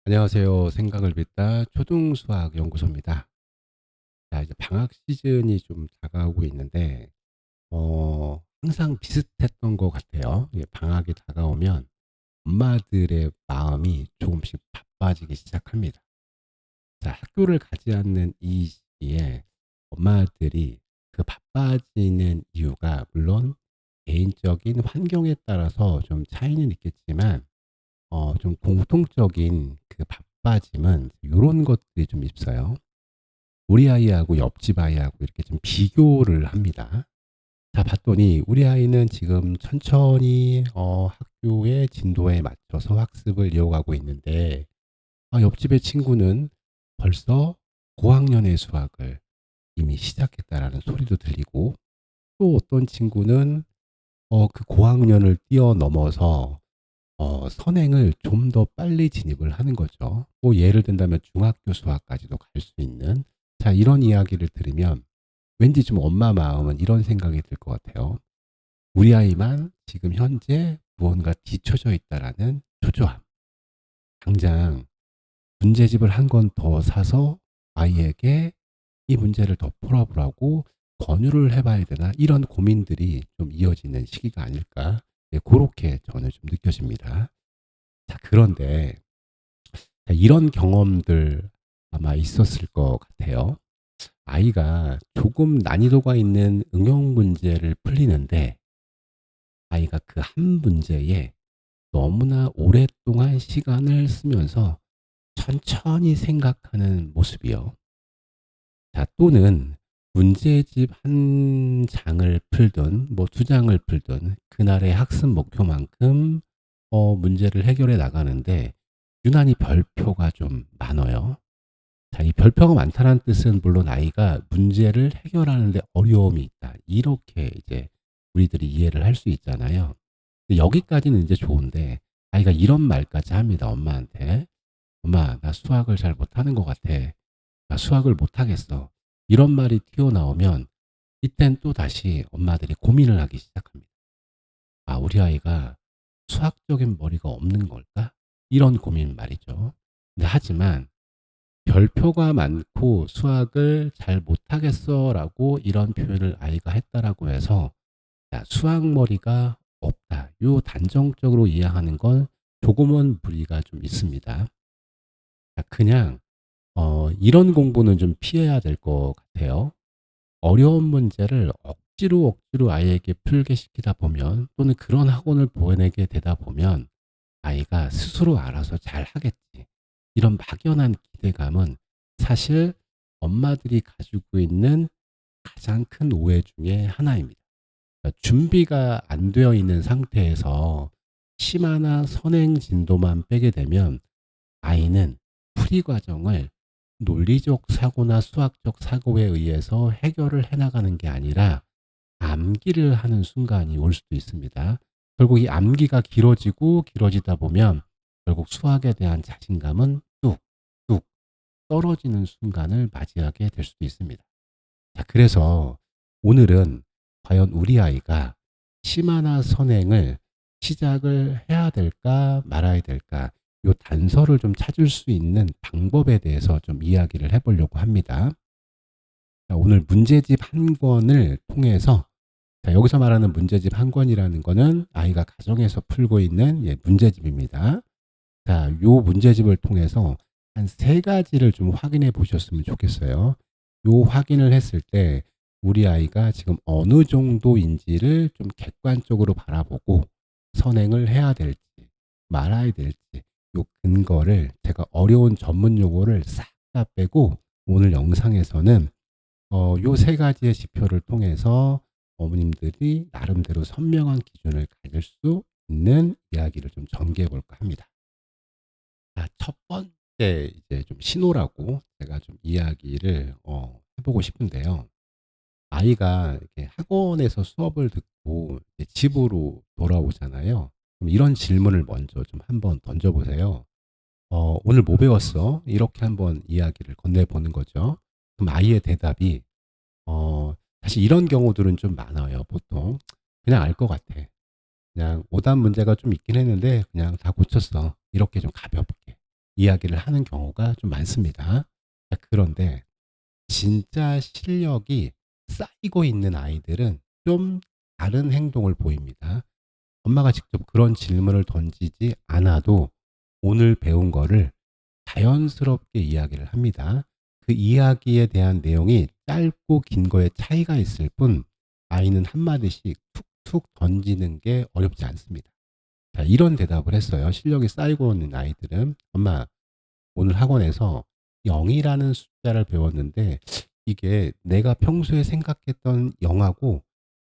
안녕하세요. 생각을 빚다 초등수학 연구소입니다. 자, 이제 방학 시즌이 좀 다가오고 있는데, 항상 비슷했던 것 같아요. 방학이 다가오면 엄마들의 마음이 조금씩 바빠지기 시작합니다. 자, 학교를 가지 않는 이 시기에 엄마들이 그 바빠지는 이유가 물론 개인적인 환경에 따라서 좀 차이는 있겠지만, 좀 공통적인 그 바빠짐은 요런 것들이 좀 있어요. 우리 아이하고 옆집 아이하고 이렇게 좀 비교를 합니다. 자, 봤더니 우리 아이는 지금 천천히 학교의 진도에 맞춰서 학습을 이어가고 있는데, 옆집의 친구는 벌써 고학년의 수학을 이미 시작했다라는 소리도 들리고, 또 어떤 친구는 그 고학년을 뛰어넘어서 선행을 좀 더 빨리 진입을 하는 거죠. 뭐 예를 든다면 중학교 수학까지도 갈 수 있는, 자, 이런 이야기를 들으면 왠지 좀 엄마 마음은 이런 생각이 들 것 같아요. 우리 아이만 지금 현재 무언가 뒤처져 있다라는 초조함. 당장 문제집을 한 권 더 사서 아이에게 이 문제를 더 풀어보라고 권유를 해봐야 되나, 이런 고민들이 좀 이어지는 시기가 아닐까, 그렇게 저는 좀 느껴집니다. 자, 그런데 이런 경험들 아마 있었을 것 같아요. 아이가 조금 난이도가 있는 응용 문제를 풀리는데, 아이가 그 한 문제에 너무나 오랫동안 시간을 쓰면서 천천히 생각하는 모습이요. 자, 또는 문제집 한 장을 풀든 뭐 두 장을 풀든 그날의 학습 목표만큼 문제를 해결해 나가는데 유난히 별표가 좀 많아요. 자, 이 별표가 많다는 뜻은 물론 아이가 문제를 해결하는 데 어려움이 있다, 이렇게 이제 우리들이 이해를 할 수 있잖아요. 근데 여기까지는 이제 좋은데 아이가 이런 말까지 합니다, 엄마한테. "엄마, 나 수학을 잘 못하는 것 같아. 나 수학을 못하겠어." 이런 말이 튀어나오면 이땐 또다시 엄마들이 고민을 하기 시작합니다. '아, 우리 아이가 수학적인 머리가 없는 걸까?' 이런 고민 말이죠. 근데 하지만 별표가 많고 "수학을 잘 못하겠어."라고 이런 표현을 아이가 했다라고 해서 자, 수학머리가 없다, 요 단정적으로 이해하는 건 조금은 무리가 좀 있습니다. 자, 그냥 이런 공부는 좀 피해야 될 것 같아요. 어려운 문제를 억지로 아이에게 풀게 시키다 보면, 또는 그런 학원을 보내게 되다 보면 아이가 스스로 알아서 잘하겠지, 이런 막연한 기대감은 사실 엄마들이 가지고 있는 가장 큰 오해 중에 하나입니다. 그러니까 준비가 안 되어 있는 상태에서 심화나 선행 진도만 빼게 되면 아이는 풀이 과정을 논리적 사고나 수학적 사고에 의해서 해결을 해 나가는 게 아니라 암기를 하는 순간이 올 수도 있습니다. 결국 이 암기가 길어지고 길어지다 보면 결국 수학에 대한 자신감은 뚝뚝 떨어지는 순간을 맞이하게 될 수도 있습니다. 자, 그래서 오늘은 과연 우리 아이가 심화나 선행을 시작을 해야 될까 말아야 될까, 요 단서를 좀 찾을 수 있는 방법에 대해서 좀 이야기를 해 보려고 합니다. 자, 오늘 문제집 한 권을 통해서, 자, 여기서 말하는 문제집 한 권이라는 거는 아이가 가정에서 풀고 있는 문제집입니다. 자, 요 문제집을 통해서 한 세 가지를 좀 확인해 보셨으면 좋겠어요. 요 확인을 했을 때 우리 아이가 지금 어느 정도인지를 좀 객관적으로 바라보고 선행을 해야 될지 말아야 될지, 요 근거를 제가 어려운 전문 용어를 싹 다 빼고 오늘 영상에서는 요 세 가지의 지표를 통해서 어머님들이 나름대로 선명한 기준을 가질 수 있는 이야기를 좀 전개해 볼까 합니다. 아, 첫 번째 이제 좀 신호라고 제가 좀 이야기를 해 보고 싶은데요. 아이가 이렇게 학원에서 수업을 듣고 이제 집으로 돌아오잖아요. 그럼 이런 질문을 먼저 좀 한번 던져 보세요. "오늘 뭐 배웠어?" 이렇게 한번 이야기를 건네 보는 거죠. 그럼 아이의 대답이 사실 이런 경우들은 좀 많아요, 보통. "그냥 알 것 같아. 그냥 오답 문제가 좀 있긴 했는데 그냥 다 고쳤어." 이렇게 좀 가볍게. 이야기를 하는 경우가 좀 많습니다. 자, 그런데 진짜 실력이 쌓이고 있는 아이들은 좀 다른 행동을 보입니다. 엄마가 직접 그런 질문을 던지지 않아도 오늘 배운 거를 자연스럽게 이야기를 합니다. 그 이야기에 대한 내용이 짧고 긴 거에 차이가 있을 뿐 아이는 한마디씩 툭툭 던지는 게 어렵지 않습니다. 자, 이런 대답을 했어요. 실력이 쌓이고 있는 아이들은 엄마, 오늘 학원에서 0이라는 숫자를 배웠는데 이게 내가 평소에 생각했던 0하고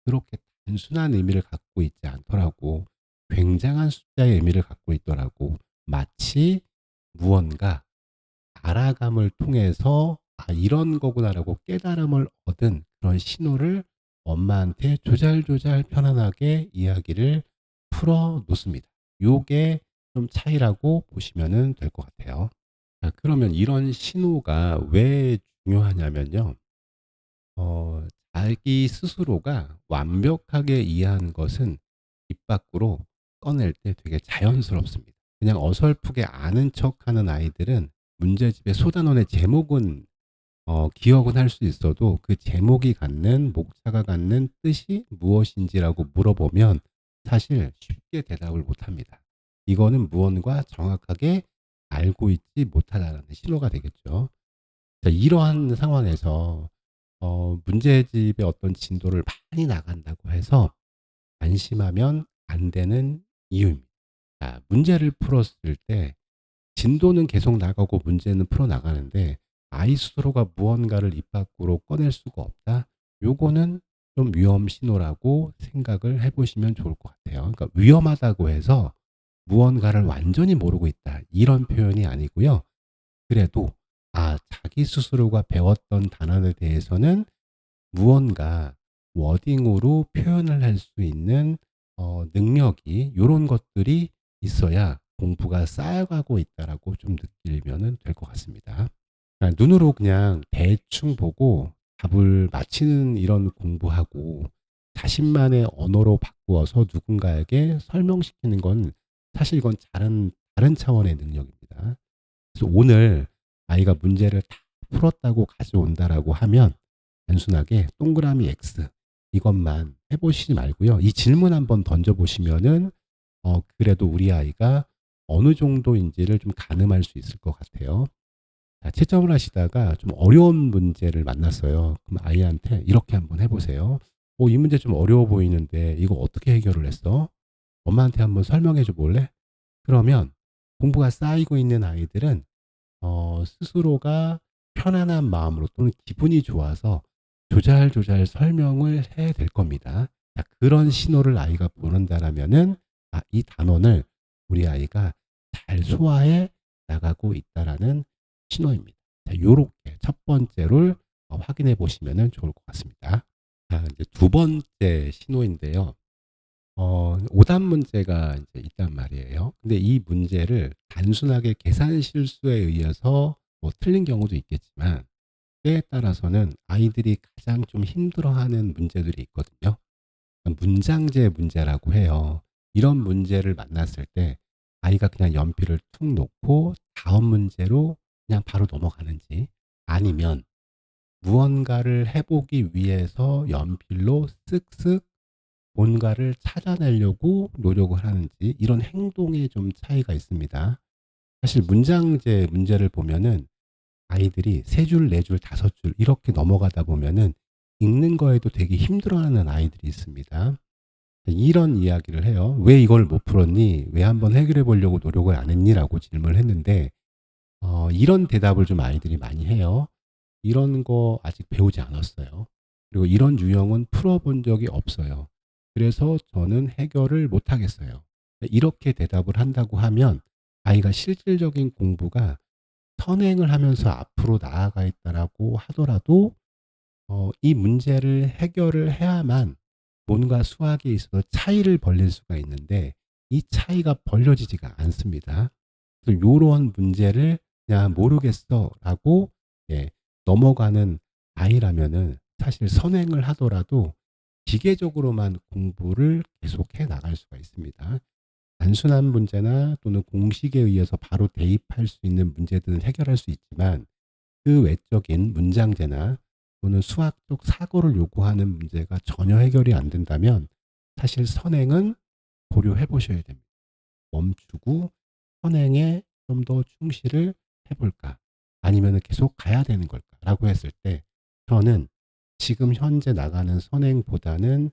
그렇게 단순한 의미를 갖고 있지 않더라고. 굉장한 숫자의 의미를 갖고 있더라고. 마치 무언가 알아감을 통해서 '아 이런 거구나.'라고 깨달음을 얻은 그런 신호를 엄마한테 조잘조잘 편안하게 이야기를 풀어 놓습니다. 요게 좀 차이라고 보시면은 될 것 같아요. 자, 그러면 이런 신호가 왜 중요하냐면요. 어 자기 스스로가 완벽하게 이해한 것은 입 밖으로 꺼낼 때 되게 자연스럽습니다. 그냥 어설프게 아는 척하는 아이들은 문제집의 소단원의 제목은 기억은 할 수 있어도 그 제목이 갖는 목차가 갖는 뜻이 무엇인지라고 물어보면 사실 쉽게 대답을 못 합니다. 이거는 무언가 정확하게 알고 있지 못하다라는 신호가 되겠죠. 자, 이러한 상황에서 문제집의 어떤 진도를 많이 나간다고 해서 안심하면 안 되는 이유입니다. 자, 문제를 풀었을 때 진도는 계속 나가고 문제는 풀어 나가는데 아이 스스로가 무언가를 입 밖으로 꺼낼 수가 없다. 요거는 좀 위험 신호라고 생각을 해 보시면 좋을 것 같아요. 그러니까 위험하다고 해서 무언가를 완전히 모르고 있다. 이런 표현이 아니고요. 그래도 자기 스스로가 배웠던 단어에 대해서는 무언가 워딩으로 표현을 할 수 있는 능력이 요런 것들이 있어야 공부가 쌓여가고 있다라고 좀 느끼면은 될 것 같습니다. 눈으로 그냥 대충 보고 답을 맞히는 이런 공부하고 자신만의 언어로 바꾸어서 누군가에게 설명시키는 건 사실 이건 다른 차원의 능력입니다. 그래서 오늘 아이가 문제를 다 풀었다고 가져온다라고 하면 단순하게 동그라미 X 이것만 해 보시지 말고요. 이 질문 한번 던져 보시면은 그래도 우리 아이가 어느 정도인지를 좀 가늠할 수 있을 것 같아요. 자, 채점을 하시다가 좀 어려운 문제를 만났어요. 그럼 아이한테 이렇게 한번 해 보세요. 이 문제 좀 어려워 보이는데 이거 어떻게 해결을 했어? 엄마한테 한번 설명해 줘 볼래?" 그러면 공부가 쌓이고 있는 아이들은 스스로가 편안한 마음으로 또는 기분이 좋아서 조잘조잘 설명을 해야 될 겁니다. 자, 그런 신호를 아이가 보낸다라면은 이 단원을 우리 아이가 잘 소화해 나가고 있다라는 신호입니다. 자, 요렇게 첫 번째를 확인해 보시면은 좋을 것 같습니다. 자, 이제 두 번째 신호인데요. 오답 문제가 이제 있단 말이에요. 근데 이 문제를 단순하게 계산 실수에 의해서 뭐 틀린 경우도 있겠지만 때에 따라서는 아이들이 가장 좀 힘들어하는 문제들이 있거든요. 문장제 문제라고 해요. 이런 문제를 만났을 때 아이가 그냥 연필을 툭 놓고 다음 문제로 그냥 바로 넘어가는지 아니면 무언가를 해 보기 위해서 연필로 쓱쓱 뭔가를 찾아내려고 노력을 하는지 이런 행동에 좀 차이가 있습니다. 사실 문장제 문제를 보면은 아이들이 3 줄, 4 줄, 5줄 이렇게 넘어가다 보면은 읽는 거에도 되게 힘들어하는 아이들이 있습니다. 이런 이야기를 해요. "왜 이걸 못 풀었니? 왜 한번 해결해 보려고 노력을 안 했니?"라고 질문을 했는데 이런 대답을 좀 아이들이 많이 해요. "이런 거 아직 배우지 않았어요. 그리고 이런 유형은 풀어 본 적이 없어요. 그래서 저는 해결을 못 하겠어요." 이렇게 대답을 한다고 하면 아이가 실질적인 공부가 선행을 하면서 앞으로 나아가 있다라고 하더라도 이 문제를 해결을 해야만 뭔가 수학에 있어서 차이를 벌릴 수가 있는데 이 차이가 벌려지지가 않습니다. 그래서 요런 문제를 "그냥 모르겠어."라고 예 넘어가는 아이라면은 사실 선행을 하더라도 기계적으로만 공부를 계속해 나갈 수가 있습니다. 단순한 문제나 또는 공식에 의해서 바로 대입할 수 있는 문제들은 해결할 수 있지만 그 외적인 문장제나 또는 수학적 사고를 요구하는 문제가 전혀 해결이 안 된다면 사실 선행은 고려해 보셔야 됩니다. 멈추고 선행에 좀 더 충실을 해 볼까? 아니면은 계속 가야 되는 걸까?'라고 했을 때 저는 지금 현재 나가는 선행보다는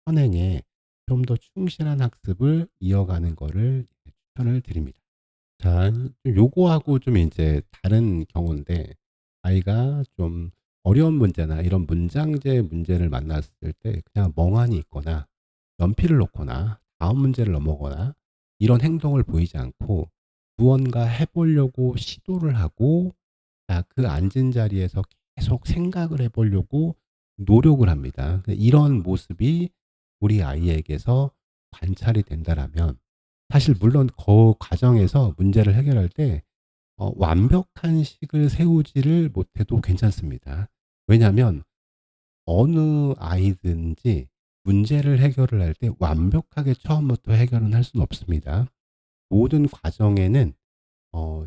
선행에 좀 더 충실한 학습을 이어가는 거를 추천을 드립니다. 자, 요거하고 좀 인제 다른 경우인데 아이가 좀 어려운 문제나 이런 문장제 문제를 만났을 때 그냥 멍하니 있거나 연필을 놓거나 다음 문제를 넘어가거나 이런 행동을 보이지 않고 무언가 해 보려고 시도를 하고 그 앉은 자리에서 계속 생각을 해 보려고 노력을 합니다. 이런 모습이 우리 아이에게서 관찰이 된다라면 사실 물론 그 과정에서 문제를 해결할 때 완벽한 식을 세우지를 못해도 괜찮습니다. 왜냐하면 어느 아이든지 문제를 해결을 할 때 완벽하게 처음부터 해결은 할 수는 없습니다. 모든 과정에는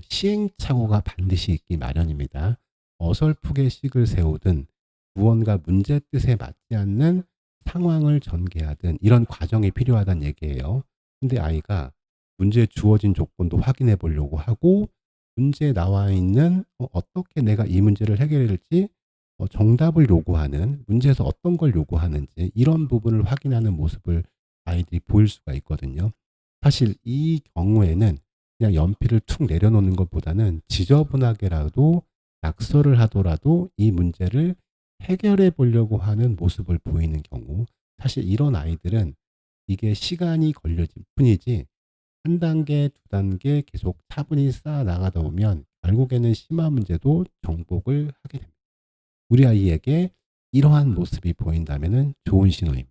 시행착오가 반드시 있기 마련입니다. 어설프게 식을 세우든 무언가 문제 뜻에 맞지 않는 상황을 전개하든 이런 과정이 필요하다는 얘기예요. 근데 아이가 문제에 주어진 조건도 확인해 보려고 하고 문제에 나와 있는 어떻게 내가 이 문제를 해결해야 될지 정답을 요구하는 문제에서 어떤 걸 요구하는지 이런 부분을 확인하는 모습을 아이들이 보일 수가 있거든요. 사실 이 경우에는 그냥 연필을 툭 내려놓는 것보다는 지저분하게라도 낙서를 하더라도 이 문제를 해결해 보려고 하는 모습을 보이는 경우 사실 이런 아이들은 이게 시간이 걸려질 뿐이지 한 단계 두 단계 계속 차분히 쌓아 나가다 보면 결국에는 심화 문제도 정복을 하게 됩니다. 우리 아이에게 이러한 모습이 보인다면은 좋은 신호입니다.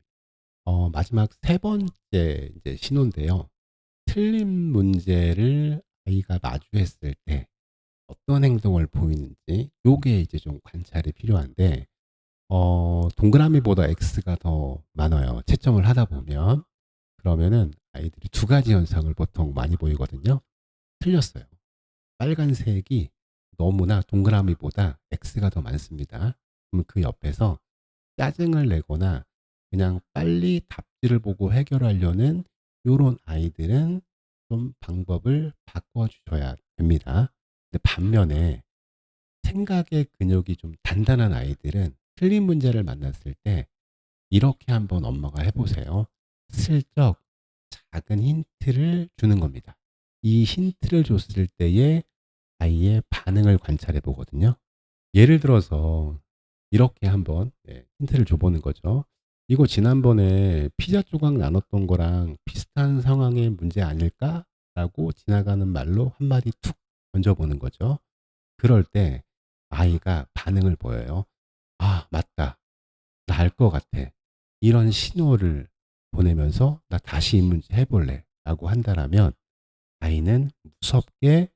마지막 세 번째 이제 신호인데요. 틀린 문제를 아이가 마주했을 때 어떤 행동을 보이는지 요게 이제 좀 관찰이 필요한데 동그라미보다 X가 더 많아요, 채점을 하다 보면. 그러면은 아이들이 두 가지 현상을 보통 많이 보이거든요. 틀렸어요. 빨간색이 너무나 동그라미보다 X가 더 많습니다. 그럼 그 옆에서 짜증을 내거나 그냥 빨리 답지를 보고 해결하려는 요런 아이들은 좀 방법을 바꿔 주셔야 됩니다. 근데 반면에 생각의 근육이 좀 단단한 아이들은 틀린 문제를 만났을 때 이렇게 한번 엄마가 해 보세요. 슬쩍 작은 힌트를 주는 겁니다. 이 힌트를 줬을 때의 아이의 반응을 관찰해 보거든요. 예를 들어서 이렇게 한번 힌트를 줘 보는 거죠. "이거 지난번에 피자 조각 나눴던 거랑 비슷한 상황의 문제 아닐까?"라고 지나가는 말로 한 마디 툭 던져 보는 거죠. 그럴 때 아이가 반응을 보여요. '아 맞다. 나 알 것 같아.' 이런 신호를 보내면서 '나 다시 이 문제 해 볼래.'라고 한다라면 아이는 무섭게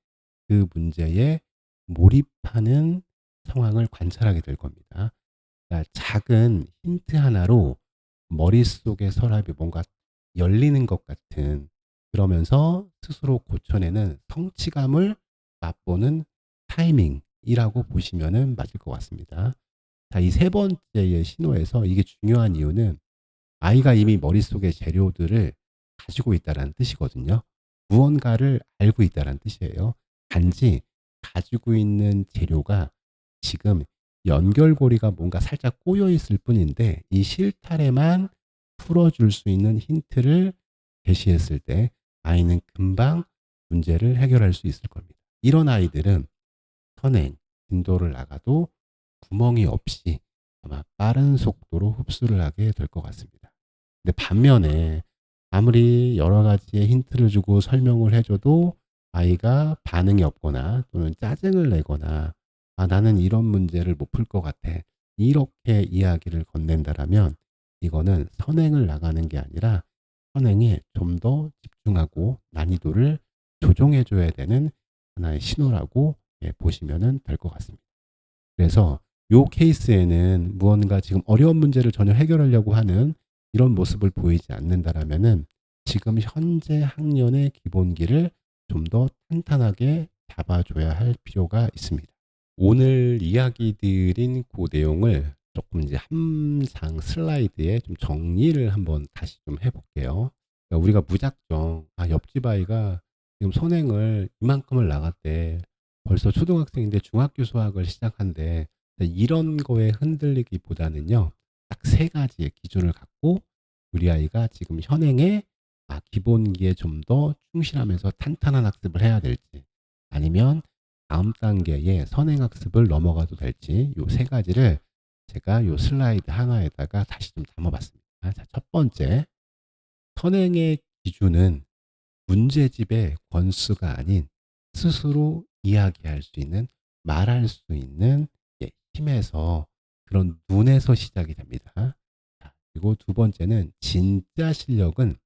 그 문제에 몰입하는 상황을 관찰하게 될 겁니다. 그러니까 작은 힌트 하나로 머릿속의 서랍이 뭔가 열리는 것 같은 그러면서 스스로 고쳐내는 성취감을 맛보는 타이밍이라고 보시면은 맞을 것 같습니다. 자, 이 세 번째의 신호에서 이게 중요한 이유는 아이가 이미 머릿속에 재료들을 가지고 있다라는 뜻이거든요. 무언가를 알고 있다라는 뜻이에요. 단지 가지고 있는 재료가 지금 연결고리가 뭔가 살짝 꼬여 있을 뿐인데 이 실타래만 풀어줄 수 있는 힌트를 제시했을 때 아이는 금방 문제를 해결할 수 있을 겁니다. 이런 아이들은 선행, 진도를 나가도 구멍이 없이 아마 빠른 속도로 흡수를 하게 될 것 같습니다. 근데 반면에 아무리 여러 가지의 힌트를 주고 설명을 해 줘도 아이가 반응이 없거나 또는 짜증을 내거나 "아 나는 이런 문제를 못 풀 것 같아." 이렇게 이야기를 건넨다라면 이거는 선행을 나가는 게 아니라 선행에 좀 더 집중하고 난이도를 조정해 줘야 되는 하나의 신호라고 보시면은 될 것 같습니다. 그래서 요 케이스에는 무언가 지금 어려운 문제를 전혀 해결하려고 하는 이런 모습을 보이지 않는다라면은 지금 현재 학년의 기본기를 좀 더 탄탄하게 잡아줘야 할 필요가 있습니다. 오늘 이야기 드린 그 내용을 조금 이제 한 장 슬라이드에 좀 정리를 한번 다시 좀 해 볼게요. 그러니까 우리가 무작정 '아 옆집 아이가 지금 선행을 이만큼을 나갔대. 벌써 초등학생인데 중학교 수학을 시작한대.' 이런 거에 흔들리기보다는요. 딱 세 가지의 기준을 갖고 우리 아이가 지금 현행에 기본기에 좀 더 충실하면서 탄탄한 학습을 해야 될지, 아니면 다음 단계의 선행학습을 넘어가도 될지, 요 세 가지를 제가 요 슬라이드 하나에다가 다시 좀 담아 봤습니다. 자, 첫 번째, 선행의 기준은 문제집의 권수가 아닌 스스로 이야기할 수 있는, 말할 수 있는 힘에서, 그런 눈에서 시작이 됩니다. 자, 그리고 두 번째는 진짜 실력은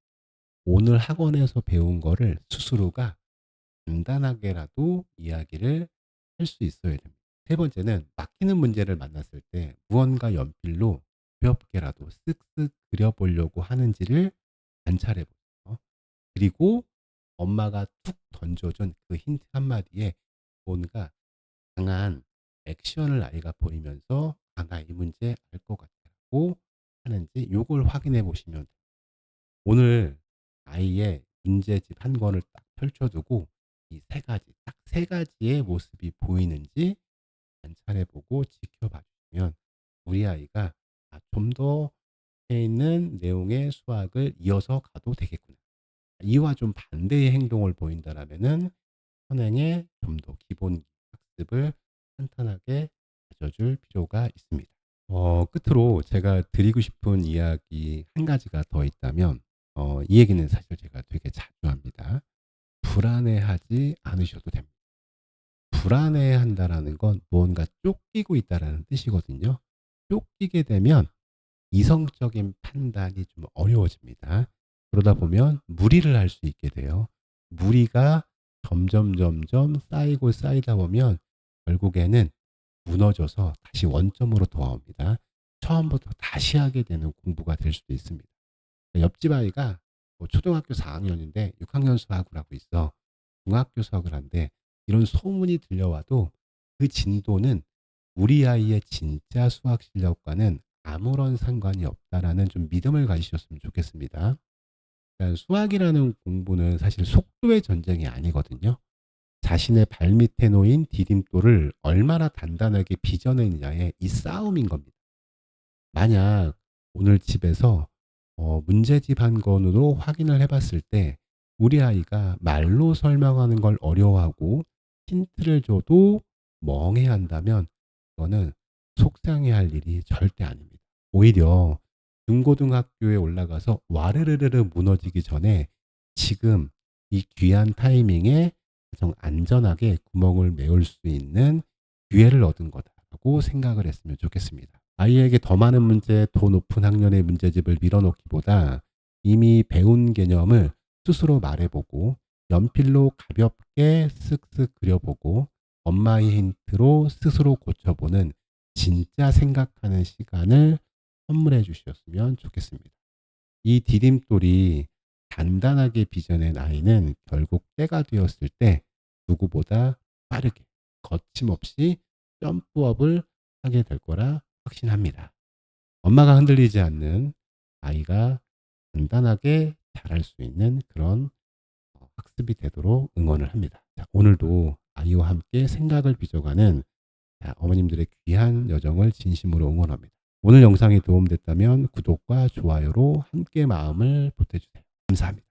오늘 학원에서 배운 거를 스스로가 간단하게라도 이야기를 할 수 있어야 됩니다. 세 번째는 막히는 문제를 만났을 때 무언가 연필로 가볍게라도 쓱쓱 그려보려고 하는지를 관찰해 보세요. 그리고 엄마가 툭 던져준 그 힌트 한마디에 뭔가 강한 액션을 아이가 보이면서 나 이 문제 알 것 같다고 하는지 요걸 확인해 보시면 돼요. 오늘 아이의 문제집 한 권을 딱 펼쳐두고 이 세 가지, 딱 세 가지의 모습이 보이는지 관찰해 보고 지켜봐 주시면 우리 아이가 좀 더 있는 내용의 수학을 이어서 가도 되겠구나. 이와 좀 반대의 행동을 보인다라면은 선행에 좀 더 기본 학습을 탄탄하게 가져줄 필요가 있습니다. 끝으로 제가 드리고 싶은 이야기 한 가지가 더 있다면, 이 얘기는 사실 제가 되게 자주 합니다. 불안해하지 않으셔도 됩니다. 불안해한다라는 건 무언가 쫓기고 있다라는 뜻이거든요. 쫓기게 되면 이성적인 판단이 좀 어려워집니다. 그러다 보면 무리를 할 수 있게 돼요. 무리가 점점 쌓이고 쌓이다 보면 결국에는 무너져서 다시 원점으로 돌아옵니다. 처음부터 다시 하게 되는 공부가 될 수도 있습니다. 옆집 아이가 뭐 초등학교 4학년인데 6학년 수학을 하고 있어. 중학교 수학을 한대. 이런 소문이 들려와도 그 진도는 우리 아이의 진짜 수학 실력과는 아무런 상관이 없다라는 좀 믿음을 가지셨으면 좋겠습니다. 그러니까 수학이라는 공부는 사실 속도의 전쟁이 아니거든요. 자신의 발밑에 놓인 디딤돌을 얼마나 단단하게 빚어내느냐의 이 싸움인 겁니다. 만약 오늘 집에서 문제집 한 권으로 확인을 해 봤을 때 우리 아이가 말로 설명하는 걸 어려워하고 힌트를 줘도 멍해한다면 그거는 속상해할 일이 절대 아닙니다. 오히려 중고등학교에 올라가서 와르르르르 무너지기 전에 지금 이 귀한 타이밍에 가장 안전하게 구멍을 메울 수 있는 기회를 얻은 거다라고 생각을 했으면 좋겠습니다. 아이에게 더 많은 문제, 더 높은 학년의 문제집을 밀어넣기보다 이미 배운 개념을 스스로 말해보고 연필로 가볍게 쓱쓱 그려보고 엄마의 힌트로 스스로 고쳐보는 진짜 생각하는 시간을 선물해 주셨으면 좋겠습니다. 이 디딤돌이 단단하게 빚어낸 아이는 결국 때가 되었을 때 누구보다 빠르게 거침없이 점프업을 하게 될 거라 확신합니다. 엄마가 흔들리지 않는 아이가 간단하게 잘할 수 있는 그런 학습이 되도록 응원을 합니다. 자, 오늘도 아이와 함께 생각을 빚어가는 어머님들의 귀한 여정을 진심으로 응원합니다. 오늘 영상이 도움됐다면 구독과 좋아요로 함께 마음을 보태주세요. 감사합니다.